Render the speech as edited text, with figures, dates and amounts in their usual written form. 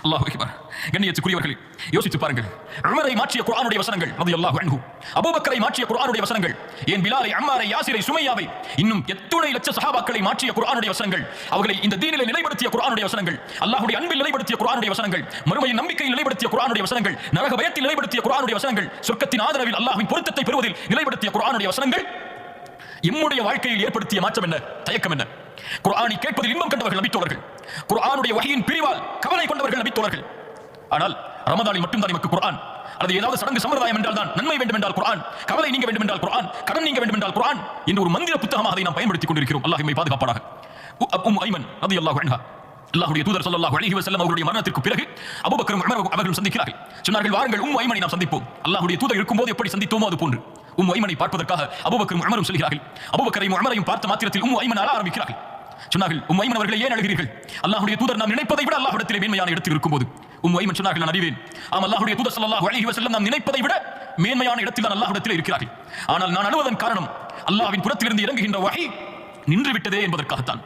அல்லாஹ் அக்பர். கண்ணியத்துக்குரியவர்களே, யோசித்து பாருங்கள். உமரை மாற்றிய குர்ஆனுடைய வசனங்கள் ரலியல்லாஹு அன்ஹு, அபூபக்கரை மாற்றிய குர்ஆனுடைய வசனங்கள், ஏன் பிலாலை, அம்மாரை, யாசிரை, சுமையாவை, இன்னும் எத்துணை லட்ச சஹாபாக்களை மாற்றிய குர்ஆனுடைய வசனங்கள், அவர்களை இந்த தீனிலே நிலைப்படுத்திய குர்ஆனுடைய வசனங்கள், அல்லாஹ்வுடைய அன்பில் நிலைப்படுத்திய குர்ஆனுடைய வசனங்கள், மறுமையின் நம்பிக்கையில் நிலைப்படுத்திய குர்ஆனுடைய வசனங்கள், நரக பயத்தில் நிலைப்படுத்திய குர்ஆனுடைய வசனங்கள், சொர்க்கத்தின் ஆதரவில் அல்லாஹ்வின் பொருத்தத்தை பெறுவதில் நிலைப்படுத்திய குர்ஆனுடைய வசனங்கள் நம்முடைய வாழ்க்கையில் ஏற்படுத்திய மாற்றம் என்ன, தயக்கம் என்ன? குர்ஆனை கேட்பதில் இன்பம் கண்டவர்கள் நபித்தோழர்கள், குர்ஆனுடைய வஹீயின் பிரிவால் கவலை கொண்டவர்கள் நபித்தோழர்கள். ஆனால் ரமதானில் மட்டும்தான் நமக்கு குர்ஆன், அல்லது ஏதாவது சடங்கு சம்பிரதாயம் என்றால் தான் நன்மை வேண்டும் என்றால் குர்ஆன், கவலை நீங்க வேண்டும் என்றால் குர்ஆன், கடன் நீங்க வேண்டும் என்றால் குர்ஆன் இந்த ஒரு மந்திர புத்தகமாக அதை நாம் பயன்படுத்திக் கொண்டிருக்கிறோம். அல்லாஹ் நம்மை பாதுகாப்பானாக. ஐமன் ரலியல்லாஹு அன்ஹா, அல்லாஹ்வுடைய தூதர் ஸல்லல்லாஹு அலைஹி வஸல்லம் அவருடைய மரணத்திற்கு பிறகு அபூபக்கரும் உமரும் அவர்களும் சந்திக்கிறார்கள். சொன்னார்கள், வாருங்கள் ஐமனை நாம் சந்திப்போம். அல்லாஹ்வுடைய தூதர் இருக்கும்போது எப்படி சந்தித்தோமோ அது போன்று ஐமனை பார்ப்பதற்காக அபூபக்கரும் உமரும் செல்கிறார்கள். அபூபக்கரையும் உமரையும் பார்த்த மாத்திரத்தில் ஐமன் அழ ஆரம்பிக்கிறார்கள். சொன்னார்கள், ஐமன் அவர்களை ஏன் அழுகிறீர்கள்? அல்லாஹ்வுடைய தூதர் நாம் நினைப்பதை விட அல்லாஹ்விடத்திலே மேன்மையான இடத்தில் இருக்கும்போது. ஐமன் சொன்னார்கள், நான் அறிவேன். அல்லாஹ்வுடைய தூதர் ஸல்லல்லாஹு அலைஹி வஸல்லம் நாம் நினைப்பதை விட மேன்மையான இடத்தில் தான் அல்லாஹ்விடத்திலே இருக்கிறார்கள். ஆனால் நான் அழுவதன் காரணம் அல்லாஹ்வின் புறத்திலிருந்து இறங்குகின்ற வஹீ நின்று விட்டதே என்பதற்காகத்தான்.